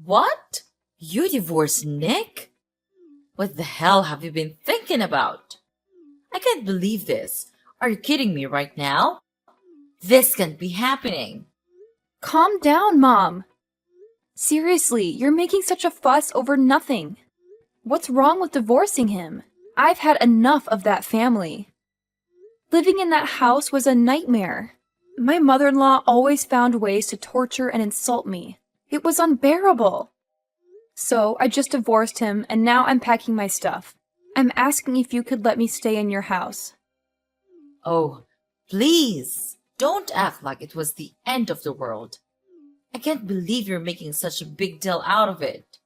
What? You divorced Nick? What the hell have you been thinking about? I can't believe this. Are you kidding me right now? This can't be happening. Calm down, Mom. Seriously, you're making such a fuss over nothing. What's wrong with divorcing him? I've had enough of that family. Living in that house was a nightmare. My mother-in-law always found ways to torture and insult me. It was unbearable. So I just divorced him, and now I'm packing my stuff. I'm asking if you could let me stay in your house. Oh, please, don't act like it was the end of the world. I can't believe you're making such a big deal out of it.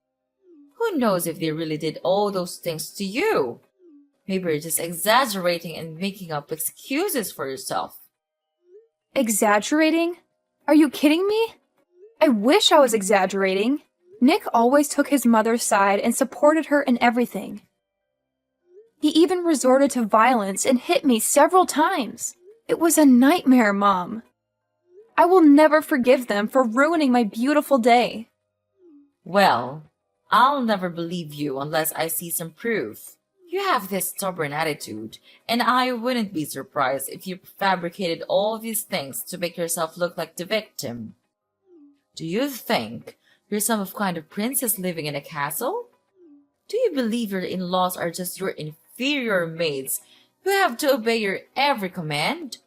Who knows if they really did all those things to you? Maybe you're just exaggerating and making up excuses for yourself. Exaggerating? Are you kidding me? I wish I was exaggerating. Nick always took his mother's side and supported her in everything. He even resorted to violence and hit me several times. It was a nightmare, Mom. I will never forgive them for ruining my beautiful day. Well, I'll never believe you unless I see some proof. You have this stubborn attitude, and I wouldn't be surprised if you fabricated all these things to make yourself look like the victim. Do you think you're some kind of princess living in a castle? Do you believe your in-laws are just your inferior maids who have to obey your every command?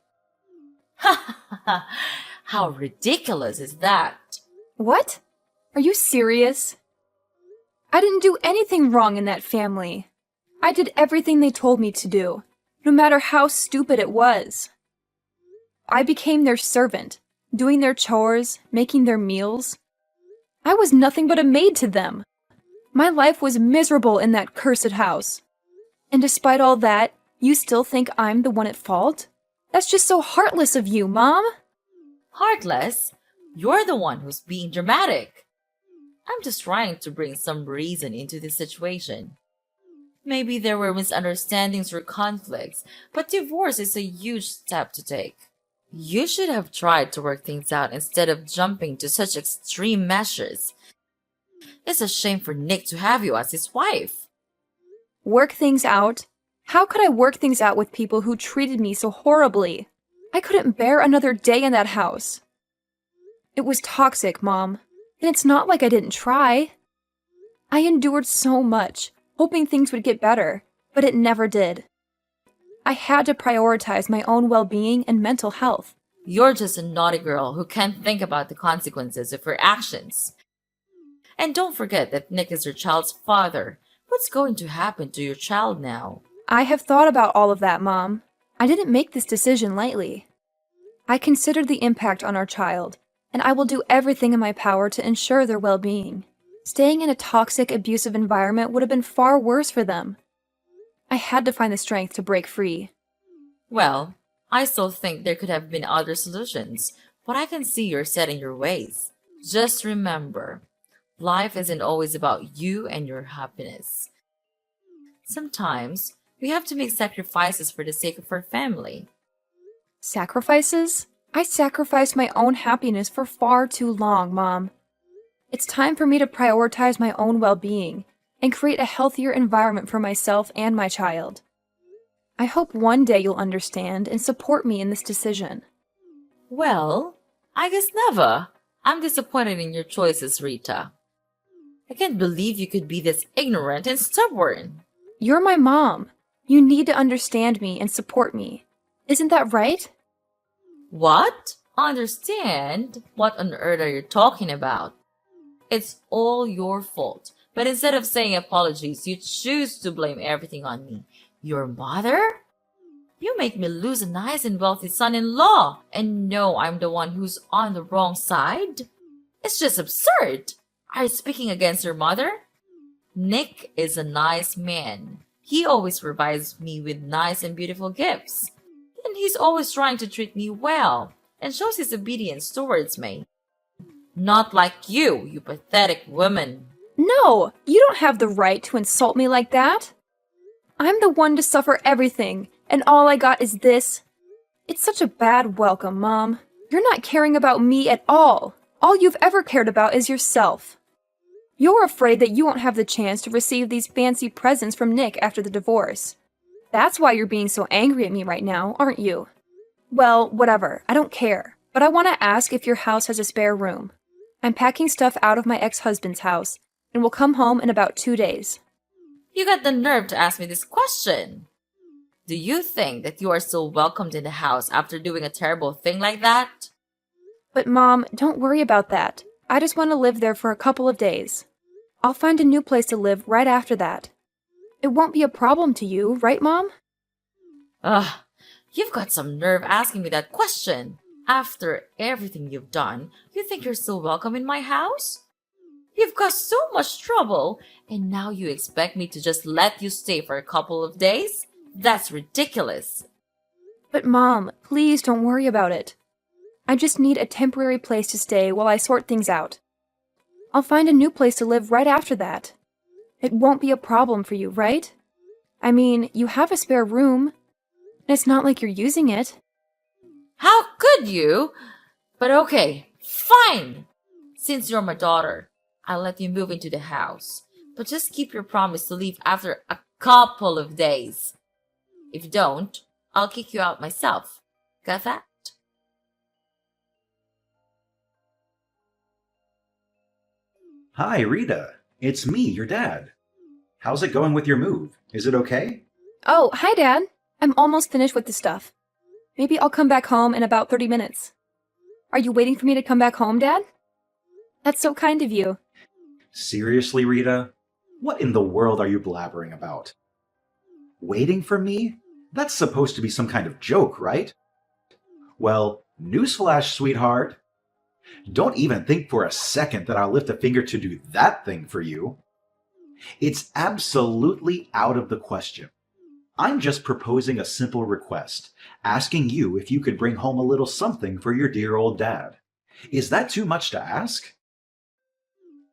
Ha ha ha! How ridiculous is that? What? Are you serious? I didn't do anything wrong in that family. I did everything they told me to do, no matter how stupid it was. I became their servant, doing their chores, making their meals. I was nothing but a maid to them. My life was miserable in that cursed house. And despite all that, you still think I'm the one at fault? That's just so heartless of you, Mom. Heartless? You're the one who's being dramatic. I'm just trying to bring some reason into this situation. Maybe there were misunderstandings or conflicts, but divorce is a huge step to take. You should have tried to work things out instead of jumping to such extreme measures. It's a shame for Nick to have you as his wife. Work things out? How could I work things out with people who treated me so horribly? I couldn't bear another day in that house. It was toxic, Mom, and it's not like I didn't try. I endured so much, hoping things would get better, but it never did. I had to prioritize my own well-being and mental health. You're just a naughty girl who can't think about the consequences of her actions. And don't forget that Nick is your child's father. What's going to happen to your child now? I have thought about all of that, Mom. I didn't make this decision lightly. I considered the impact on our child, and I will do everything in my power to ensure their well-being. Staying in a toxic, abusive environment would have been far worse for them. I had to find the strength to break free. Well, I still think there could have been other solutions, but I can see you're set in your ways. Just remember, life isn't always about you and your happiness. Sometimes, we have to make sacrifices for the sake of our family. Sacrifices? I sacrificed my own happiness for far too long, Mom. It's time for me to prioritize my own well-being and create a healthier environment for myself and my child. I hope one day you'll understand and support me in this decision. Well, I guess never. I'm disappointed in your choices, Rita. I can't believe you could be this ignorant and stubborn. You're my mom. You need to understand me and support me. Isn't that right? What? Understand? What on earth are you talking about? It's all your fault. But instead of saying apologies, you choose to blame everything on me. Your mother? You make me lose a nice and wealthy son-in-law and know I'm the one who's on the wrong side? It's just absurd. Are you speaking against your mother? Nick is a nice man. He always provides me with nice and beautiful gifts. And he's always trying to treat me well and shows his obedience towards me. Not like you pathetic woman. No, you don't have the right to insult me like that. I'm the one to suffer everything, and all I got is this. It's such a bad welcome, Mom. You're not caring about me at all. All you've ever cared about is yourself. You're afraid that you won't have the chance to receive these fancy presents from Nick after the divorce. That's why you're being so angry at me right now, aren't you? Well, whatever. I don't care. But I want to ask if your house has a spare room. I'm packing stuff out of my ex-husband's house and will come home in about 2 days. You got the nerve to ask me this question. Do you think that you are still welcomed in the house after doing a terrible thing like that? But Mom, don't worry about that. I just want to live there for a couple of days. I'll find a new place to live right after that. It won't be a problem to you, right, Mom? Ugh, you've got some nerve asking me that question. After everything you've done, you think you're still welcome in my house? You've caused so much trouble, and now you expect me to just let you stay for a couple of days? That's ridiculous. But Mom, please don't worry about it. I just need a temporary place to stay while I sort things out. I'll find a new place to live right after that. It won't be a problem for you, right? I mean, you have a spare room, and it's not like you're using it. How could you? But okay, fine. Since you're my daughter, I'll let you move into the house. But just keep your promise to leave after a couple of days. If you don't, I'll kick you out myself. Got that? Hi, Rita. It's me, your dad. How's it going with your move? Is it okay? Oh, hi, Dad. I'm almost finished with the stuff. Maybe I'll come back home in about 30 minutes. Are you waiting for me to come back home, Dad? That's so kind of you. Seriously, Rita? What in the world are you blabbering about? Waiting for me? That's supposed to be some kind of joke, right? Well, newsflash, sweetheart. Don't even think for a second that I'll lift a finger to do that thing for you. It's absolutely out of the question. I'm just proposing a simple request, asking you if you could bring home a little something for your dear old dad. Is that too much to ask?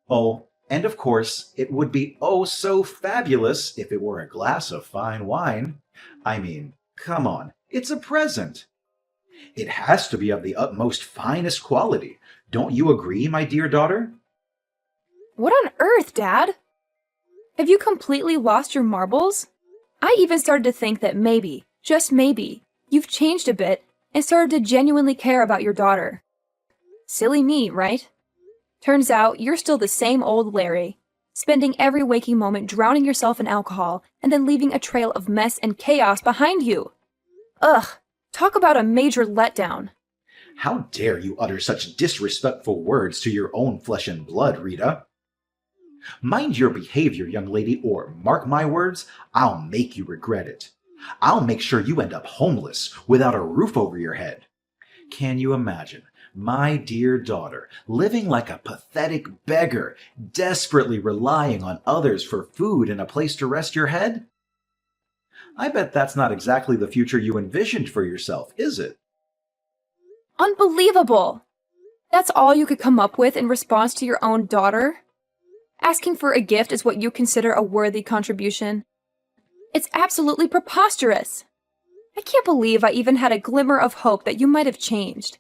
Oh, and of course, it would be oh so fabulous if it were a glass of fine wine. I mean, come on, it's a present. It has to be of the utmost finest quality. Don't you agree, my dear daughter? What on earth, Dad? Have you completely lost your marbles? I even started to think that maybe, just maybe, you've changed a bit and started to genuinely care about your daughter. Silly me, right? Turns out you're still the same old Larry, spending every waking moment drowning yourself in alcohol and then leaving a trail of mess and chaos behind you. Ugh, talk about a major letdown. How dare you utter such disrespectful words to your own flesh and blood, Rita? Mind your behavior, young lady, or mark my words, I'll make you regret it. I'll make sure you end up homeless, without a roof over your head. Can you imagine my dear daughter living like a pathetic beggar, desperately relying on others for food and a place to rest your head? I bet that's not exactly the future you envisioned for yourself, is it? Unbelievable! That's all you could come up with in response to your own daughter? Asking for a gift is what you consider a worthy contribution? It's absolutely preposterous! I can't believe I even had a glimmer of hope that you might have changed.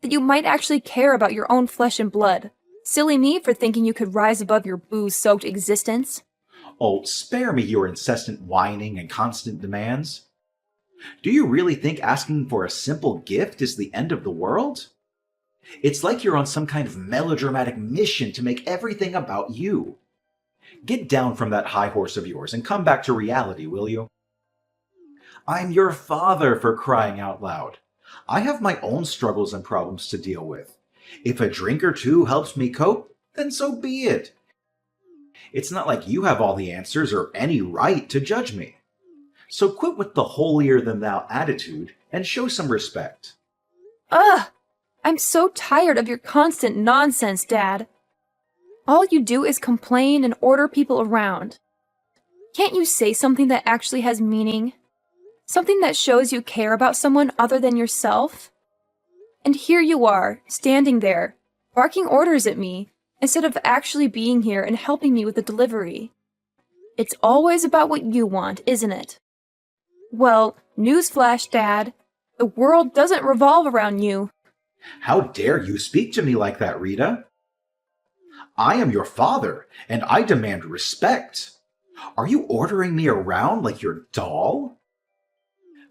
That you might actually care about your own flesh and blood. Silly me for thinking you could rise above your booze-soaked existence. Oh, spare me your incessant whining and constant demands. Do you really think asking for a simple gift is the end of the world? It's like you're on some kind of melodramatic mission to make everything about you. Get down from that high horse of yours and come back to reality, will you? I'm your father, for crying out loud. I have my own struggles and problems to deal with. If a drink or two helps me cope, then so be it. It's not like you have all the answers or any right to judge me. So quit with the holier-than-thou attitude and show some respect. Ugh! I'm so tired of your constant nonsense, Dad. All you do is complain and order people around. Can't you say something that actually has meaning? Something that shows you care about someone other than yourself? And here you are, standing there, barking orders at me, instead of actually being here and helping me with the delivery. It's always about what you want, isn't it? Well, newsflash, Dad. The world doesn't revolve around you. How dare you speak to me like that, Rita? I am your father, and I demand respect. Are you ordering me around like your doll?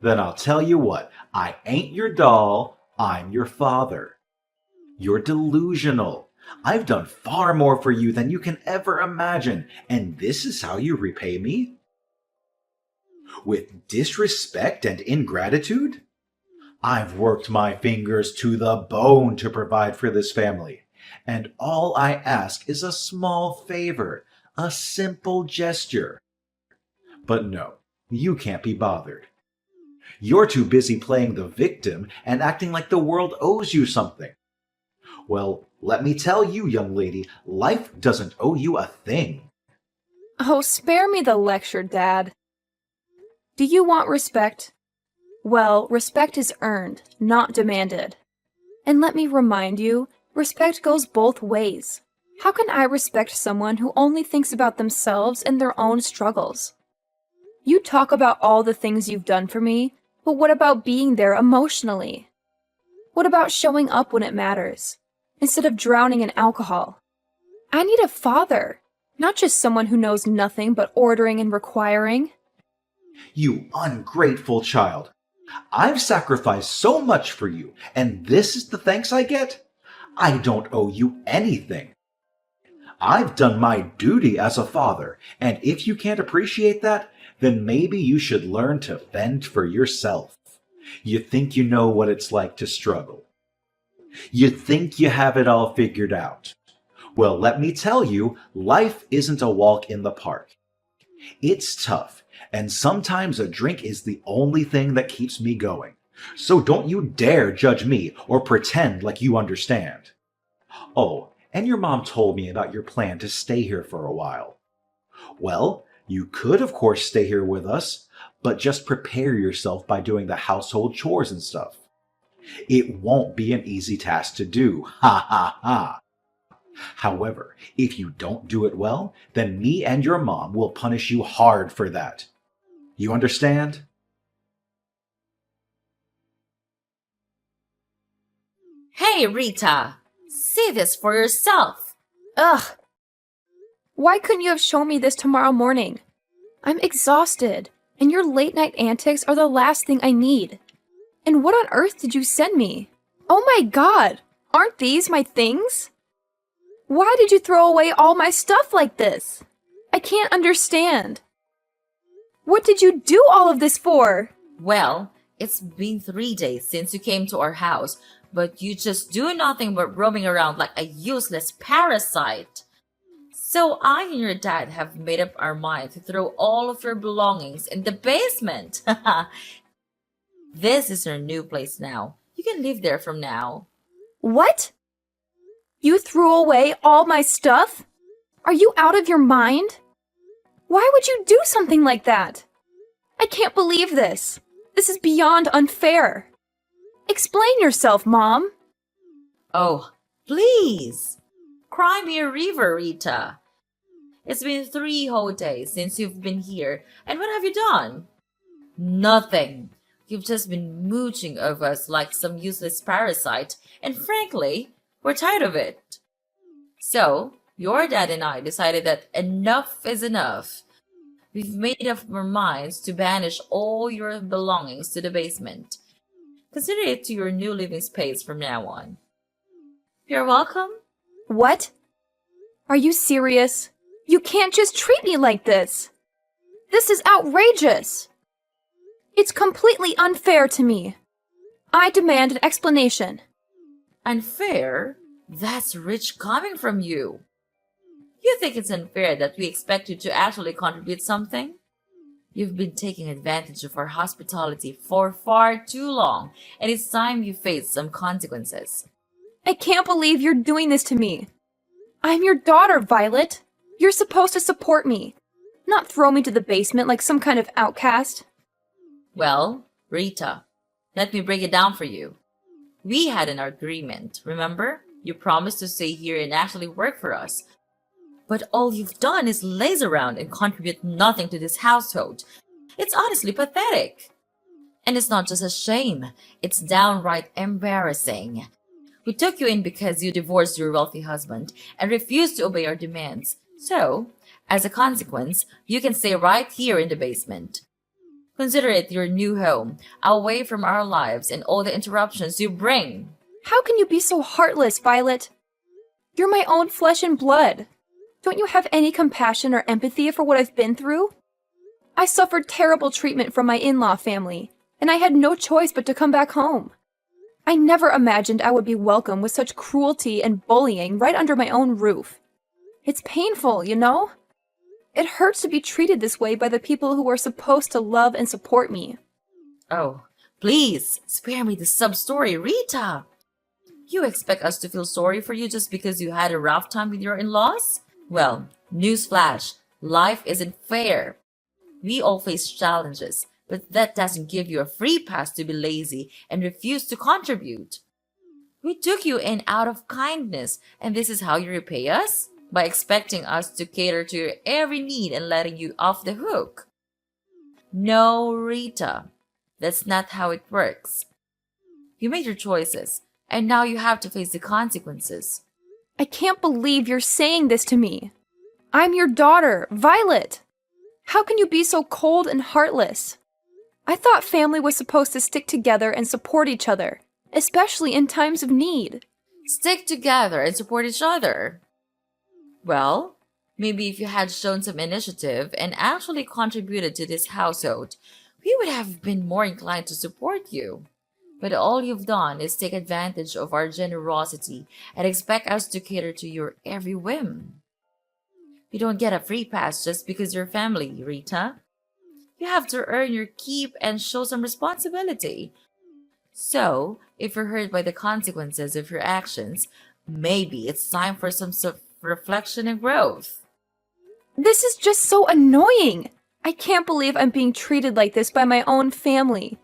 Then I'll tell you what, I ain't your doll, I'm your father. You're delusional. I've done far more for you than you can ever imagine, and this is how you repay me? With disrespect and ingratitude? I've worked my fingers to the bone to provide for this family, and all I ask is a small favor, a simple gesture. But no, you can't be bothered. You're too busy playing the victim and acting like the world owes you something. Well, let me tell you, young lady, life doesn't owe you a thing. Oh, spare me the lecture, Dad. Do you want respect? Well, respect is earned, not demanded. And let me remind you, respect goes both ways. How can I respect someone who only thinks about themselves and their own struggles? You talk about all the things you've done for me, but what about being there emotionally? What about showing up when it matters, instead of drowning in alcohol? I need a father, not just someone who knows nothing but ordering and requiring. You ungrateful child. I've sacrificed so much for you, and this is the thanks I get? I don't owe you anything. I've done my duty as a father, and if you can't appreciate that, then maybe you should learn to fend for yourself. You think you know what it's like to struggle. You think you have it all figured out. Well, let me tell you, life isn't a walk in the park. It's tough, and sometimes a drink is the only thing that keeps me going. So don't you dare judge me or pretend like you understand. Oh, and your mom told me about your plan to stay here for a while. Well, you could of course stay here with us, but just prepare yourself by doing the household chores and stuff. It won't be an easy task to do, ha ha ha. However, if you don't do it well, then me and your mom will punish you hard for that. You understand? Hey, Rita! See this for yourself! Ugh! Why couldn't you have shown me this tomorrow morning? I'm exhausted, and your late-night antics are the last thing I need. And what on earth did you send me? Oh my god! Aren't these my things? Why did you throw away all my stuff like this? I can't understand. What did you do all of this for? Well, it's been 3 days since you came to our house, but you just do nothing but roaming around like a useless parasite. So I and your dad have made up our mind to throw all of your belongings in the basement. This is your new place now. You can live there from now. What? You threw away all my stuff? Are you out of your mind? Why would you do something like that? I can't believe this. This is beyond unfair. Explain yourself, Mom. Oh, please. Cry me a river, Rita. It's been 3 whole days since you've been here, and what have you done? Nothing. You've just been mooching over us like some useless parasite, and frankly, we're tired of it. So, your dad and I decided that enough is enough. We've made up our minds to banish all your belongings to the basement. Consider it to your new living space from now on. You're welcome. What? Are you serious? You can't just treat me like this. This is outrageous. It's completely unfair to me. I demand an explanation. Unfair? That's rich coming from you. You think it's unfair that we expect you to actually contribute something? You've been taking advantage of our hospitality for far too long, and it's time you face some consequences. I can't believe you're doing this to me. I'm your daughter, Violet. You're supposed to support me, not throw me to the basement like some kind of outcast. Well, Rita, let me break it down for you. We had an agreement, remember? You promised to stay here and actually work for us. But all you've done is laze around and contribute nothing to this household. It's honestly pathetic. And it's not just a shame, it's downright embarrassing. We took you in because you divorced your wealthy husband and refused to obey our demands. So, as a consequence, you can stay right here in the basement. Consider it your new home, away from our lives and all the interruptions you bring. How can you be so heartless, Violet? You're my own flesh and blood. Don't you have any compassion or empathy for what I've been through? I suffered terrible treatment from my in-law family, and I had no choice but to come back home. I never imagined I would be welcome with such cruelty and bullying right under my own roof. It's painful, you know? It hurts to be treated this way by the people who are supposed to love and support me. Oh, please, spare me the sub-story, Rita. You expect us to feel sorry for you just because you had a rough time with your in-laws? Well, newsflash, life isn't fair. We all face challenges, but that doesn't give you a free pass to be lazy and refuse to contribute. We took you in out of kindness, and this is how you repay us? By expecting us to cater to your every need and letting you off the hook. No, Rita, that's not how it works. You made your choices, and now you have to face the consequences. I can't believe you're saying this to me. I'm your daughter, Violet. How can you be so cold and heartless? I thought family was supposed to stick together and support each other, especially in times of need. Stick together and support each other. Well, maybe if you had shown some initiative and actually contributed to this household, we would have been more inclined to support you. But all you've done is take advantage of our generosity and expect us to cater to your every whim. You don't get a free pass just because you're family, Rita. You have to earn your keep and show some responsibility. So, if you're hurt by the consequences of your actions, maybe it's time for some reflection and growth. This is just so annoying. I can't believe I'm being treated like this by my own family.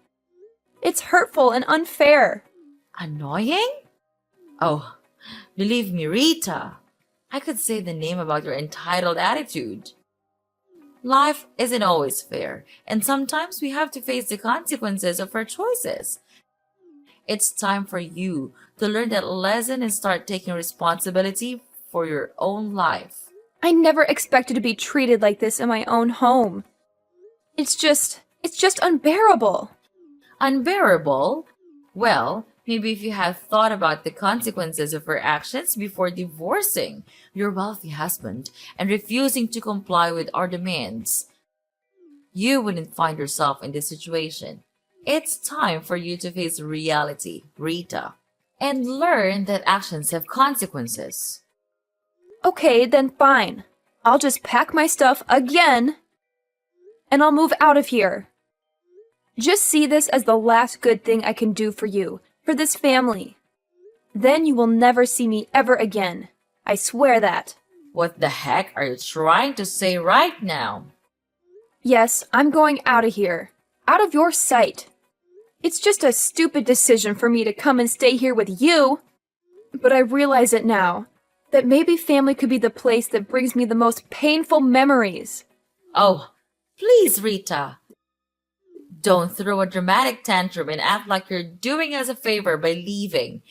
It's hurtful and unfair. Annoying? Oh, believe me, Rita. I could say the name about your entitled attitude. Life isn't always fair, and sometimes we have to face the consequences of our choices. It's time for you to learn that lesson and start taking responsibility for your own life. I never expected to be treated like this in my own home. It's just unbearable. Unbearable? Well, maybe if you had thought about the consequences of her actions before divorcing your wealthy husband and refusing to comply with our demands, you wouldn't find yourself in this situation. It's time for you to face reality, Rita, and learn that actions have consequences. Okay, then fine. I'll just pack my stuff again, and I'll move out of here. Just see this as the last good thing I can do for you, for this family. Then you will never see me ever again. I swear that. What the heck are you trying to say right now? Yes, I'm going out of here. Out of your sight. It's just a stupid decision for me to come and stay here with you. But I realize it now, that maybe family could be the place that brings me the most painful memories. Oh, please, Rita. Don't throw a dramatic tantrum and act like you're doing us a favor by leaving.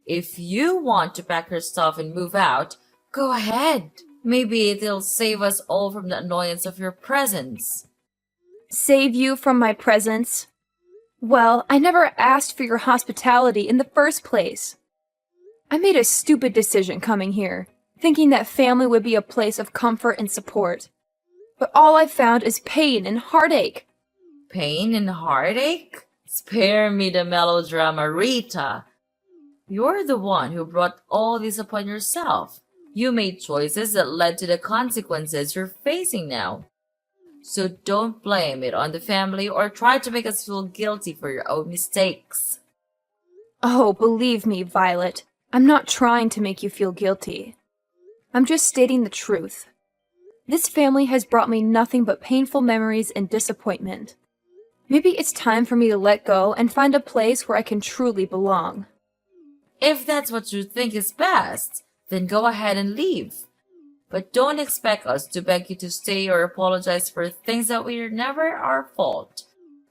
If you want to pack your stuff and move out, go ahead. Maybe it'll save us all from the annoyance of your presence. Save you from my presence? Well, I never asked for your hospitality in the first place. I made a stupid decision coming here, thinking that family would be a place of comfort and support. But all I've found is pain and heartache. Pain and heartache? Spare me the melodrama, Rita. You're the one who brought all this upon yourself. You made choices that led to the consequences you're facing now. So don't blame it on the family or try to make us feel guilty for your own mistakes. Oh, believe me, Violet, I'm not trying to make you feel guilty. I'm just stating the truth. This family has brought me nothing but painful memories and disappointment. Maybe it's time for me to let go and find a place where I can truly belong. If that's what you think is best, then go ahead and leave. But don't expect us to beg you to stay or apologize for things that were never our fault.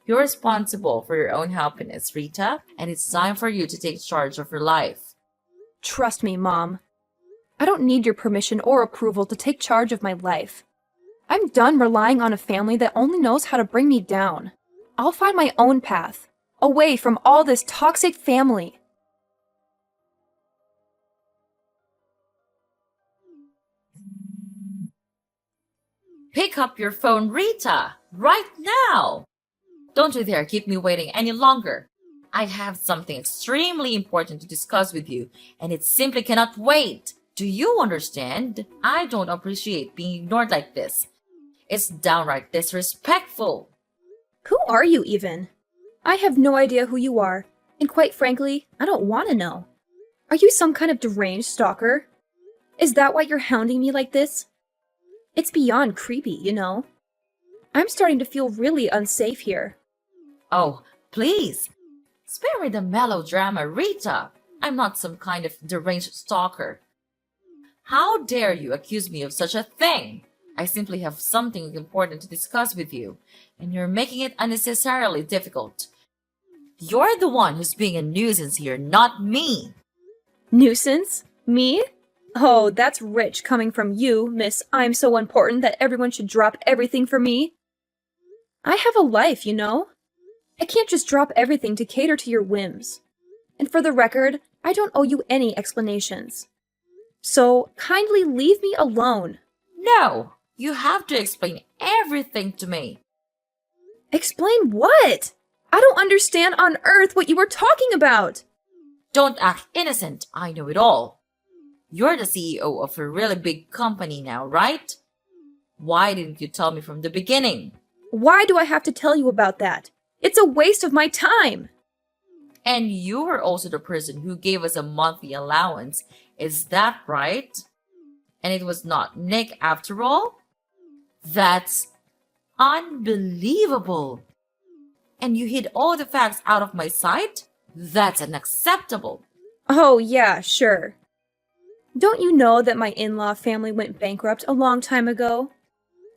You're responsible for your own happiness, Rita, and it's time for you to take charge of your life. Trust me, Mom. I don't need your permission or approval to take charge of my life. I'm done relying on a family that only knows how to bring me down. I'll find my own path, away from all this toxic family. Pick up your phone, Rita, right now! Don't you dare keep me waiting any longer. I have something extremely important to discuss with you, and it simply cannot wait. Do you understand? I don't appreciate being ignored like this. It's downright disrespectful. Who are you even? I have no idea who you are, and quite frankly, I don't want to know. Are you some kind of deranged stalker? Is that why you're hounding me like this? It's beyond creepy, you know. I'm starting to feel really unsafe here. Oh, please. Spare me the melodrama, Rita. I'm not some kind of deranged stalker. How dare you accuse me of such a thing? I simply have something important to discuss with you, and you're making it unnecessarily difficult. You're the one who's being a nuisance here, not me. Nuisance? Me? Oh, that's rich coming from you, Miss I'm so important that everyone should drop everything for me. I have a life, you know. I can't just drop everything to cater to your whims. And for the record, I don't owe you any explanations. So kindly leave me alone. No, you have to explain everything to me. Explain what? I don't understand on earth what you were talking about. Don't act innocent. I know it all. You're the CEO of a really big company now, right? Why didn't you tell me from the beginning? Why do I have to tell you about that? It's a waste of my time. And you were also the person who gave us a monthly allowance. Is that right? And it was not Nick after all? That's unbelievable. And you hid all the facts out of my sight? That's unacceptable. Oh, yeah, sure. Don't you know that my in-law family went bankrupt a long time ago?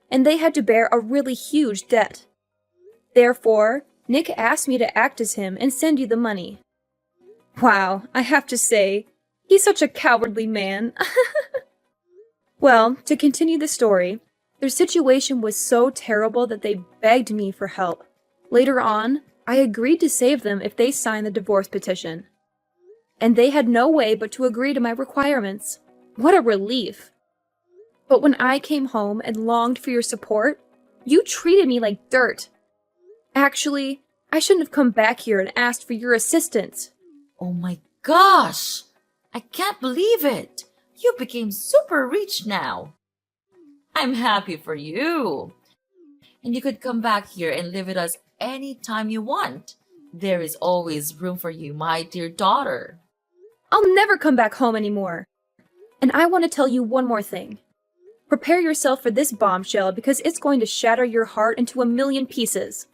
And they had to bear a really huge debt. Therefore, Nick asked me to act as him and send you the money. Wow, I have to say, he's such a cowardly man. Well, to continue the story, their situation was so terrible that they begged me for help. Later on, I agreed to save them if they signed the divorce petition. And they had no way but to agree to my requirements. What a relief! But when I came home and longed for your support, you treated me like dirt. Actually, I shouldn't have come back here and asked for your assistance. Oh my gosh! I can't believe it! You became super rich now. I'm happy for you. And you could come back here and live with us anytime you want. There is always room for you, my dear daughter. I'll never come back home anymore. And I want to tell you one more thing. Prepare yourself for this bombshell because it's going to shatter your heart into a million pieces.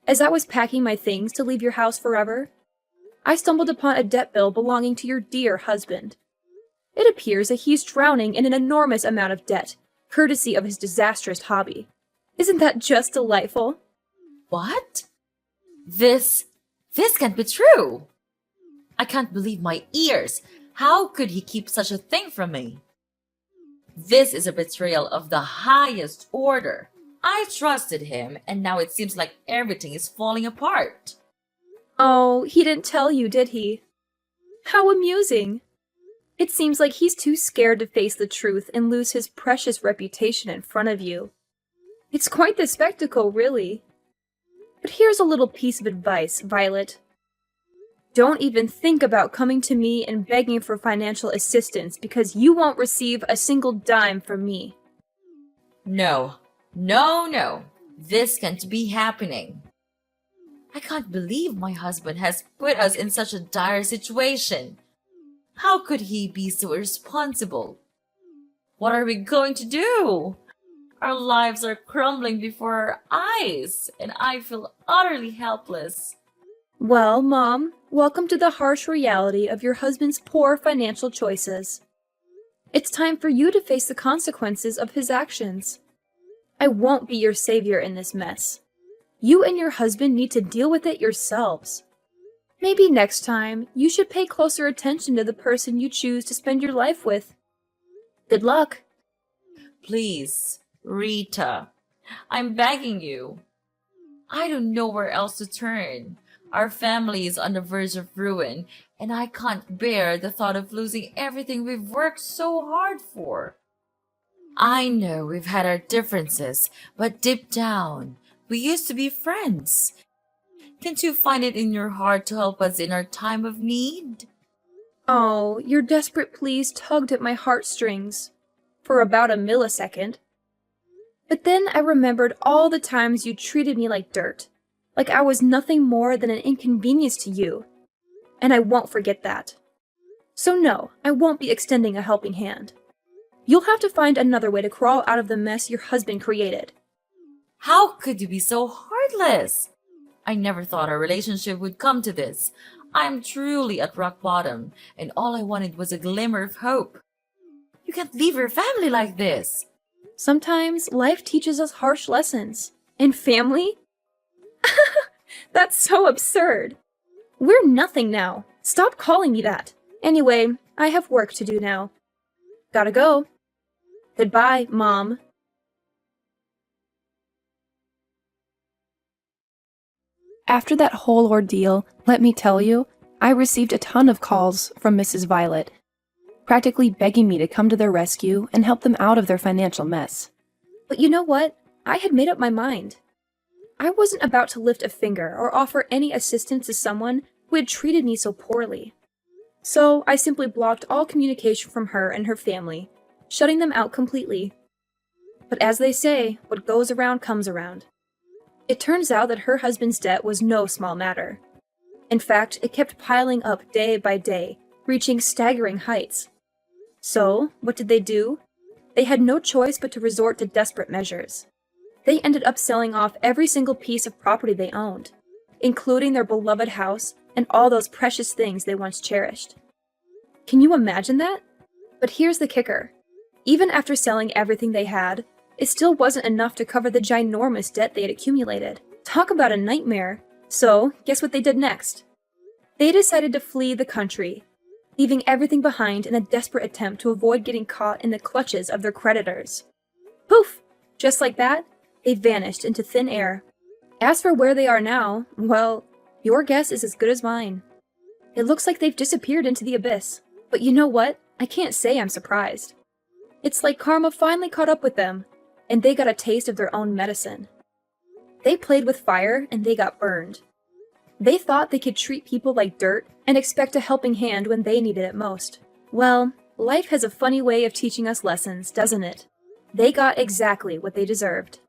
As I was packing my things to leave your house forever, I stumbled upon a debt bill belonging to your dear husband. It appears that he's drowning in an enormous amount of debt, courtesy of his disastrous hobby. Isn't that just delightful? What? This can't be true. I can't believe my ears. How could he keep such a thing from me? This is a betrayal of the highest order. I trusted him, and now it seems like everything is falling apart. Oh, he didn't tell you, did he? How amusing. It seems like he's too scared to face the truth and lose his precious reputation in front of you. It's quite the spectacle, really. But here's a little piece of advice, Violet. Don't even think about coming to me and begging for financial assistance because you won't receive a single dime from me. No. No. This can't be happening. I can't believe my husband has put us in such a dire situation. How could he be so irresponsible? What are we going to do? Our lives are crumbling before our eyes, and I feel utterly helpless. Well, Mom, welcome to the harsh reality of your husband's poor financial choices. It's time for you to face the consequences of his actions. I won't be your savior in this mess. You and your husband need to deal with it yourselves. Maybe next time you should pay closer attention to the person you choose to spend your life with. Good luck. Please, Rita, I'm begging you. I don't know where else to turn. Our family is on the verge of ruin, and I can't bear the thought of losing everything we've worked so hard for. I know we've had our differences, but deep down, we used to be friends. Can't you find it in your heart to help us in our time of need? Oh, your desperate pleas tugged at my heartstrings for about a millisecond. But then I remembered all the times you treated me like dirt, like I was nothing more than an inconvenience to you, and I won't forget that. So no, I won't be extending a helping hand. You'll have to find another way to crawl out of the mess your husband created. How could you be so heartless? I never thought our relationship would come to this. I'm truly at rock bottom, and all I wanted was a glimmer of hope. You can't leave your family like this. Sometimes life teaches us harsh lessons. And family? That's so absurd. We're nothing now. Stop calling me that. Anyway, I have work to do now. Gotta go. Goodbye, Mom. After that whole ordeal, let me tell you, I received a ton of calls from Mrs. Violet, practically begging me to come to their rescue and help them out of their financial mess. But you know what? I had made up my mind. I wasn't about to lift a finger or offer any assistance to someone who had treated me so poorly. So I simply blocked all communication from her and her family, shutting them out completely. But as they say, what goes around comes around. It turns out that her husband's debt was no small matter. In fact, it kept piling up day by day, reaching staggering heights. So, what did they do? They had no choice but to resort to desperate measures. They ended up selling off every single piece of property they owned, including their beloved house and all those precious things they once cherished. Can you imagine that? But here's the kicker. Even after selling everything they had, it still wasn't enough to cover the ginormous debt they had accumulated. Talk about a nightmare. So, guess what they did next? They decided to flee the country, leaving everything behind in a desperate attempt to avoid getting caught in the clutches of their creditors. Poof! Just like that, they vanished into thin air. As for where they are now, well, your guess is as good as mine. It looks like they've disappeared into the abyss. But you know what? I can't say I'm surprised. It's like karma finally caught up with them, and they got a taste of their own medicine. They played with fire, and they got burned. They thought they could treat people like dirt and expect a helping hand when they needed it most. Well, life has a funny way of teaching us lessons, doesn't it? They got exactly what they deserved.